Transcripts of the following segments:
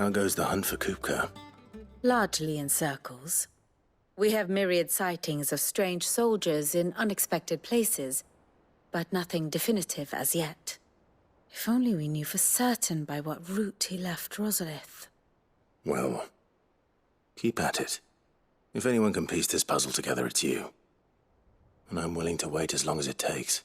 How goes the hunt for Kupka? Largely in circles. We have myriad sightings of strange soldiers in unexpected places, but nothing definitive as yet. If only we knew for certain by what route he left Rosalith. Well, keep at it. If anyone can piece this puzzle together, it's you. And I'm willing to wait as long as it takes.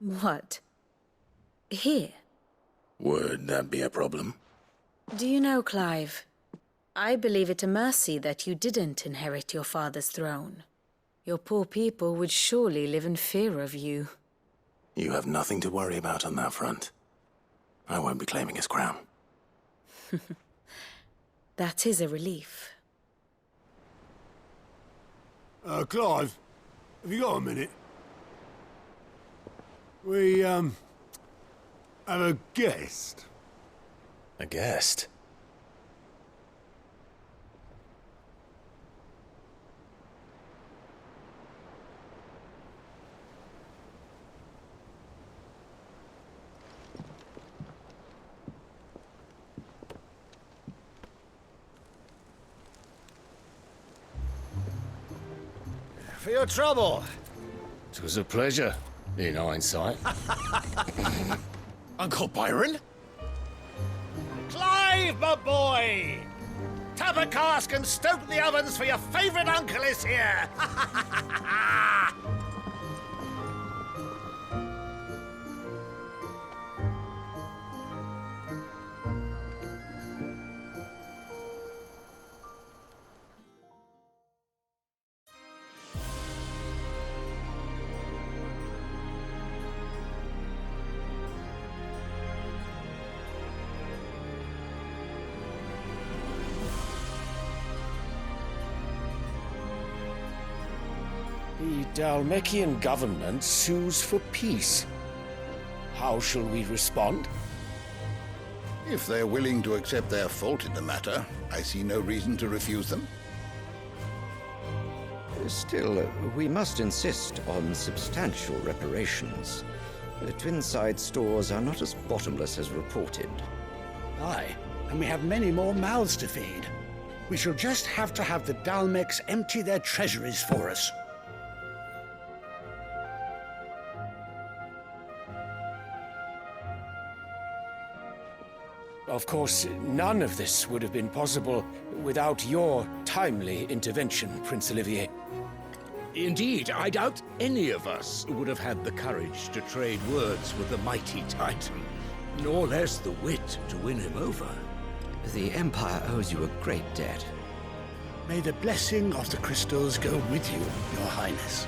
What? Here? Would that be a problem? Do you know, Clive, I believe it a mercy that you didn't inherit your father's throne. Your poor people would surely live in fear of you. You have nothing to worry about on that front. I won't be claiming his crown. That is a relief. Clive, have you got a minute? We, have a guest. A guest? For your trouble. It was a pleasure, in hindsight. Uncle Byron? Clive, my boy! Tap a cask and stoke the ovens for your favourite uncle is here! The Dalmekian government sues for peace. How shall we respond? If they're willing to accept their fault in the matter, I see no reason to refuse them. Still, we must insist on substantial reparations. The Twinside stores are not as bottomless as reported. Aye, and we have many more mouths to feed. We shall just have to have the Dalmeks empty their treasuries for us. Of course, none of this would have been possible without your timely intervention, Prince Olivier. Indeed, I doubt any of us would have had the courage to trade words with the mighty Titan, nor less the wit to win him over. The Empire owes you a great debt. May the blessing of the crystals go with you, Your Highness.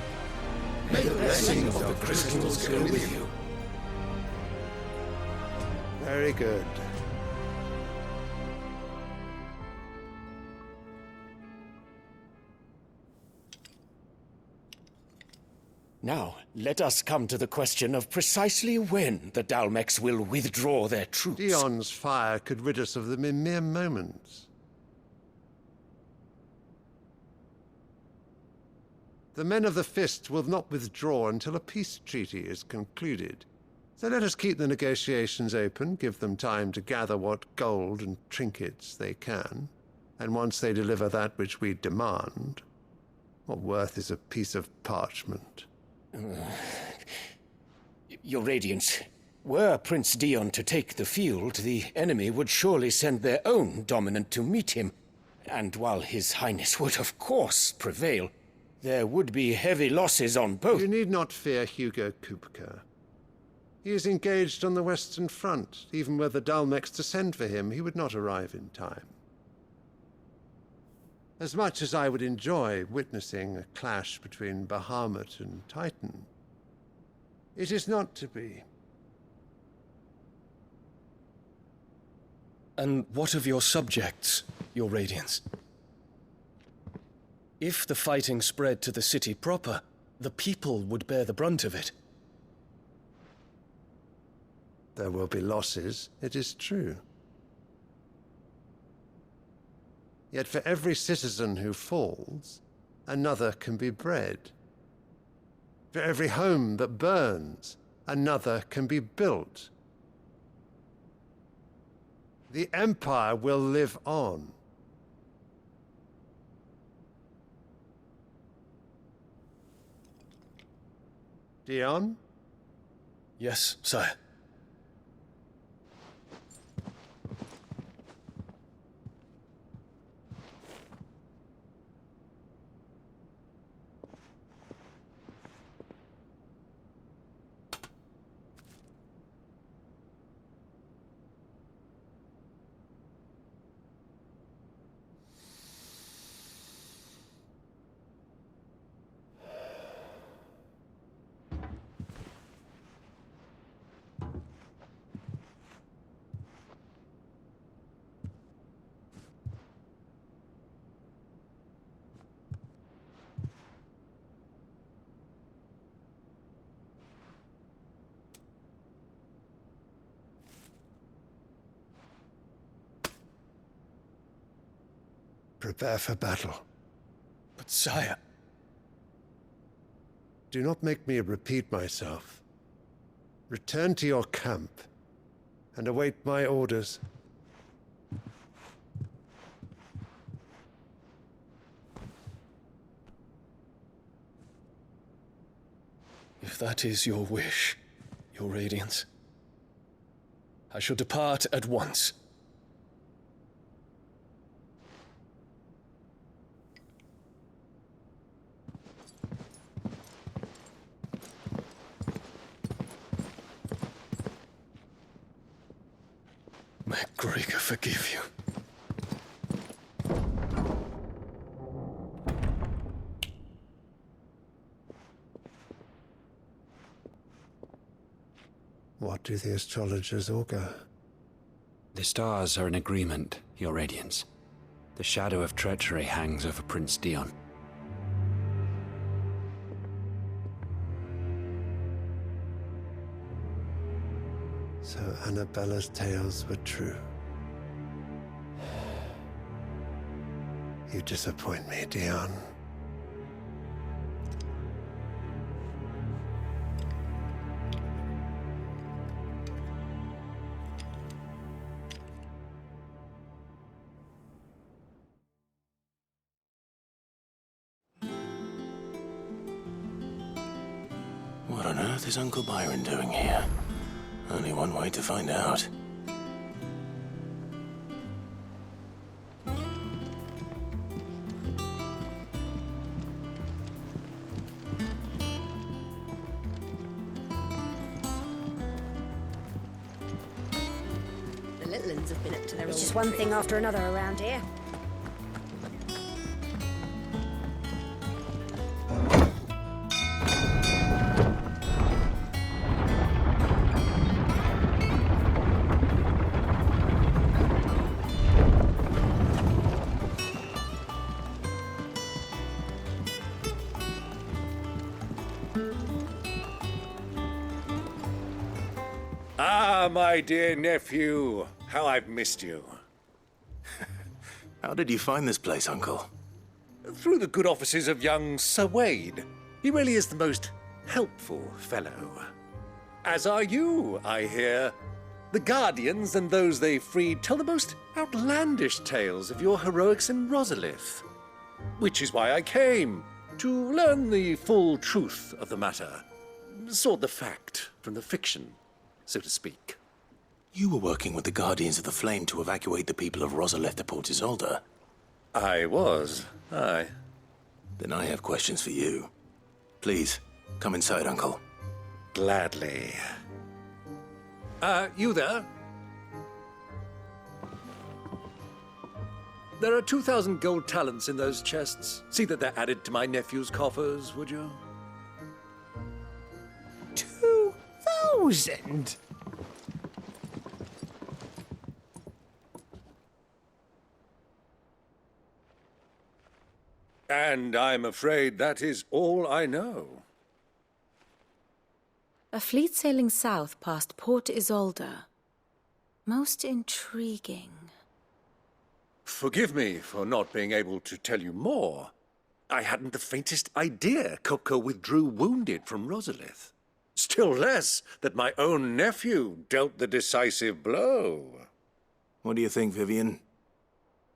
May the blessing of the crystals go with you. Very good. Now, let us come to the question of precisely when the Dalmeks will withdraw their troops. Dion's fire could rid us of them in mere moments. The men of the Fist will not withdraw until a peace treaty is concluded. So let us keep the negotiations open, give them time to gather what gold and trinkets they can, and once they deliver that which we demand, what worth is a piece of parchment? Your Radiance, were Prince Dion to take the field, the enemy would surely send their own dominant to meet him. And while His Highness would of course prevail, there would be heavy losses on both. You need not fear Hugo Kupka. He is engaged on the Western Front. Even were the Dalmeks to send for him, he would not arrive in time. As much as I would enjoy witnessing a clash between Bahamut and Titan, it is not to be. And what of your subjects, Your Radiance? If the fighting spread to the city proper, the people would bear the brunt of it. There will be losses, it is true. Yet for every citizen who falls, another can be bred. For every home that burns, another can be built. The Empire will live on. Dion? Yes, sire. Prepare for battle. But sire... Do not make me repeat myself. Return to your camp and await my orders. If that is your wish, your Radiance, I shall depart at once. May Gregor forgive you. What do the astrologers augur? The stars are in agreement, Your Radiance. The shadow of treachery hangs over Prince Dion. So Annabella's tales were true. You disappoint me, Dion. What on earth is Uncle Byron doing here? Only one way to find out. The little uns have been up to their It's old just one tricks. thing after another around here. Ah, my dear nephew, how I've missed you. How did you find this place, Uncle? Through the good offices of young Sir Wade. He really is the most helpful fellow. As are you, I hear. The Guardians and those they freed tell the most outlandish tales of your heroics in Rosalith. Which is why I came, to learn the full truth of the matter. Sort the fact from the fiction, so to speak. You were working with the Guardians of the Flame to evacuate the people of Rosalith to Port Isolde. I was, aye. Then I have questions for you. Please, come inside, Uncle. Gladly. You there? There are 2,000 gold talents in those chests. See that they're added to my nephew's coffers, would you? 2,000? And I'm afraid that is all I know. A fleet sailing south past Port Isolde. Most intriguing. Forgive me for not being able to tell you more. I hadn't the faintest idea Kupka withdrew wounded from Rosalith. Still less that my own nephew dealt the decisive blow. What do you think, Vivian?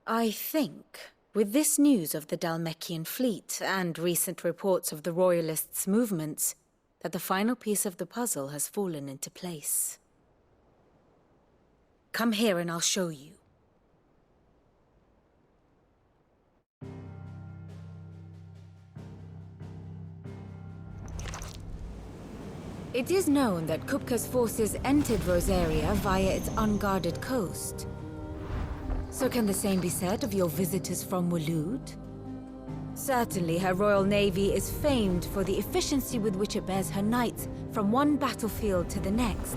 I think, with this news of the Dhalmekian fleet and recent reports of the Royalists' movements, that the final piece of the puzzle has fallen into place. Come here and I'll show you. It is known that Kupka's forces entered Rosaria via its unguarded coast. So can the same be said of your visitors from Waloed? Certainly, her Royal Navy is famed for the efficiency with which it bears her knights from one battlefield to the next.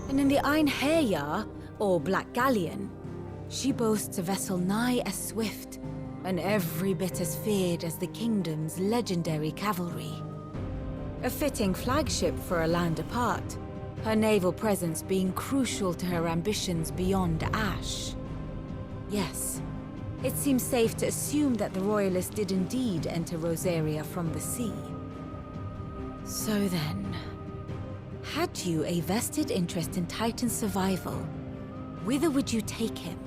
And in the Einherjar, or Black Galleon, she boasts a vessel nigh as swift and every bit as feared as the kingdom's legendary cavalry. A fitting flagship for a land apart, her naval presence being crucial to her ambitions beyond Ash. Yes, it seems safe to assume that the Royalists did indeed enter Rosaria from the sea. So then, had you a vested interest in Titan's survival, whither would you take him?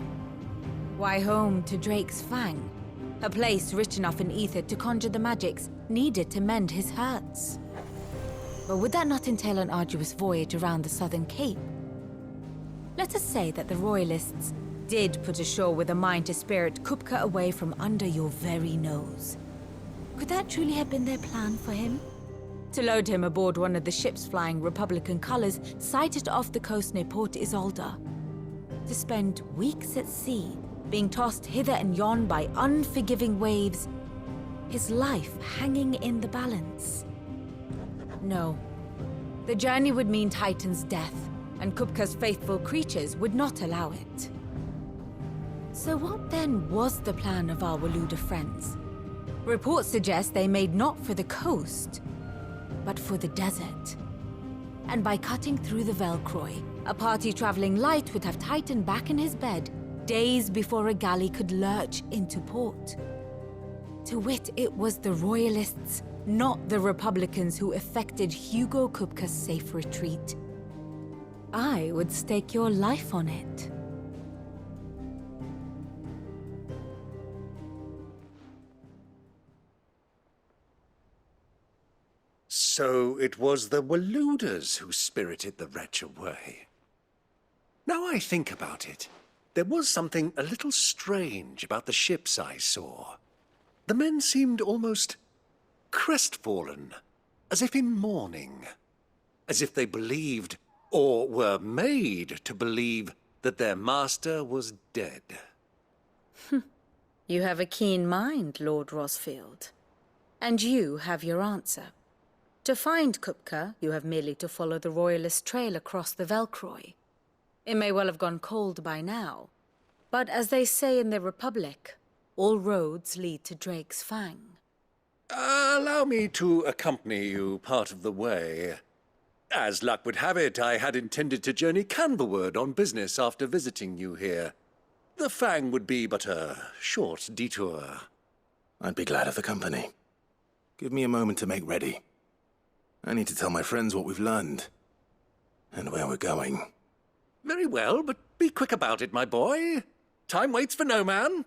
Why, home to Drake's Fang, a place rich enough in ether to conjure the magics needed to mend his hurts. But would that not entail an arduous voyage around the Southern Cape? Let us say that the Royalists did put ashore with a mind to spirit Kupka away from under your very nose. Could that truly have been their plan for him? To load him aboard one of the ships flying Republican colors sighted off the coast near Port Isolde? To spend weeks at sea, being tossed hither and yon by unforgiving waves, his life hanging in the balance? No. The journey would mean Titan's death, and Kupka's faithful creatures would not allow it. So what then was the plan of our Waluda friends? Reports suggest they made not for the coast, but for the desert. And by cutting through the Velcroy, a party traveling light would have Titan back in his bed days before a galley could lurch into port. To wit, it was the Royalists, not the Republicans, who effected Hugo Kupka's safe retreat. I would stake your life on it. So it was the Waludas who spirited the wretch away. Now I think about it, there was something a little strange about the ships I saw. The men seemed almost crestfallen, as if in mourning, as if they believed, or were made to believe, that their master was dead. You have a keen mind, Lord Rosfield. And you have your answer. To find Kupka, you have merely to follow the Royalist trail across the Velcroy. It may well have gone cold by now, but as they say in the Republic, all roads lead to Drake's Fang. Allow me to accompany you part of the way. As luck would have it, I had intended to journey Canberward on business after visiting you here. The Fang would be but a short detour. I'd be glad of the company. Give me a moment to make ready. I need to tell my friends what we've learned, and where we're going. Very well, but be quick about it, my boy. Time waits for no man.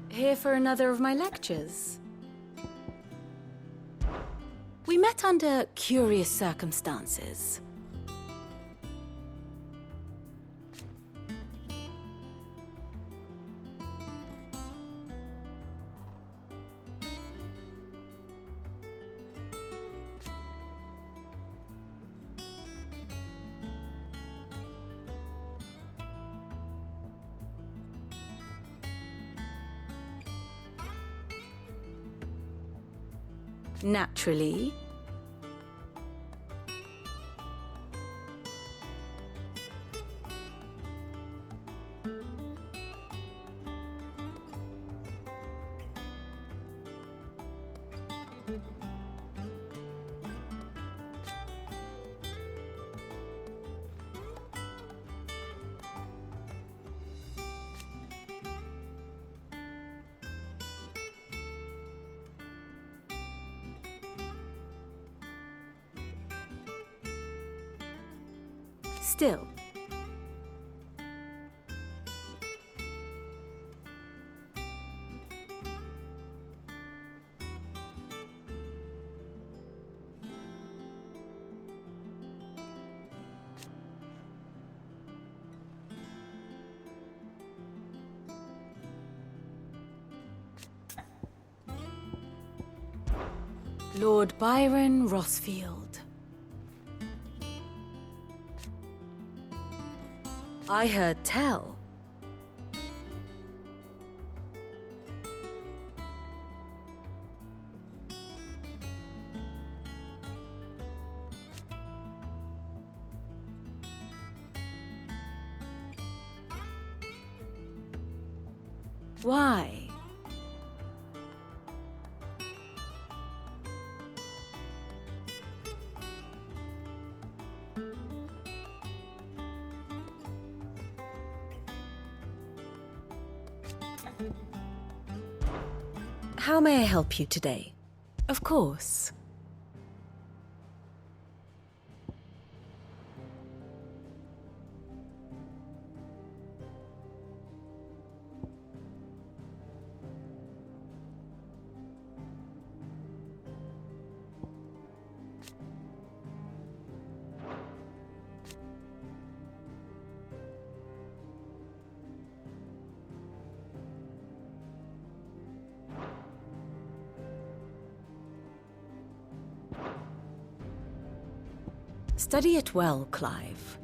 Here for another of my lectures. We met under curious circumstances. Naturally. Still, Lord Byron Rossfield. I heard tell. Why? How may I help you today? Of course. Study it well, Clive.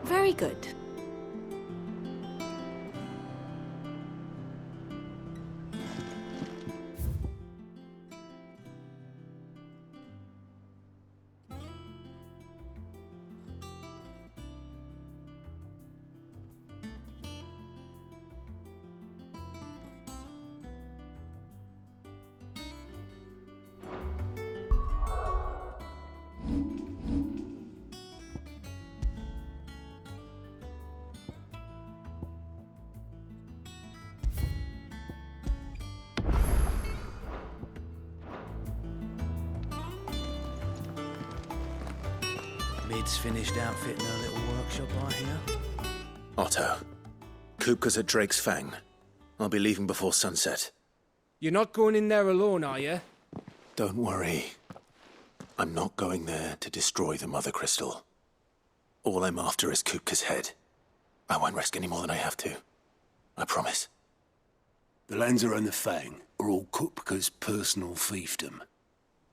Very good. Mid's finished outfitting her little workshop, I hear. Otto, Kupka's at Drake's Fang. I'll be leaving before sunset. You're not going in there alone, are you? Don't worry. I'm not going there to destroy the Mother Crystal. All I'm after is Kupka's head. I won't risk any more than I have to. I promise. The Lanza and the Fang are all Kupka's personal fiefdom.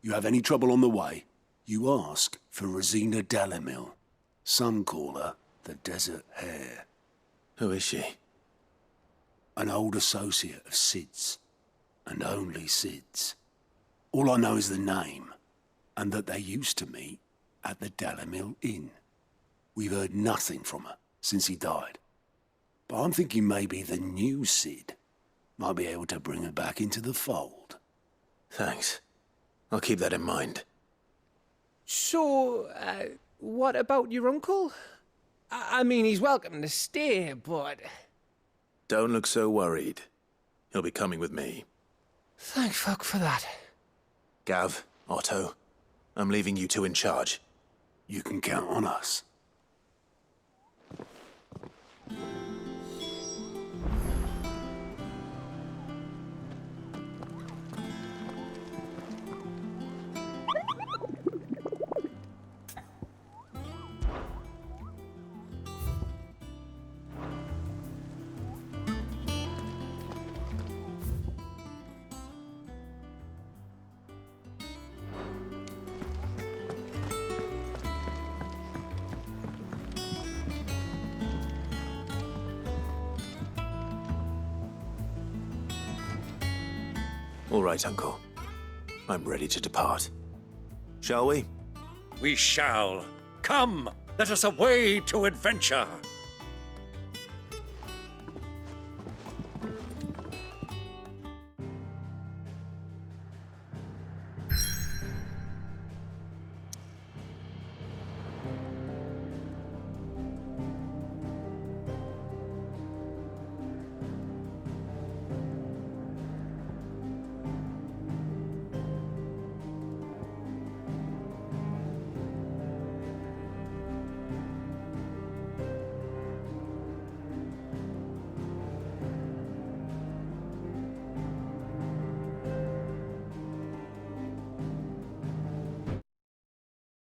You have any trouble on the way, you ask for Rosina Dalamil. Some call her the Desert Hare. Who is she? An old associate of Sid's, and only Sid's. All I know is the name, and that they used to meet at the Dalamil Inn. We've heard nothing from her since he died. But I'm thinking maybe the new Sid might be able to bring her back into the fold. Thanks. I'll keep that in mind. So, what about your uncle? I mean, he's welcome to stay, but... Don't look so worried. He'll be coming with me. Thank fuck for that. Gav, Otto, I'm leaving you two in charge. You can count on us. All right, Uncle. I'm ready to depart. Shall we? We shall. Come, let us away to adventure.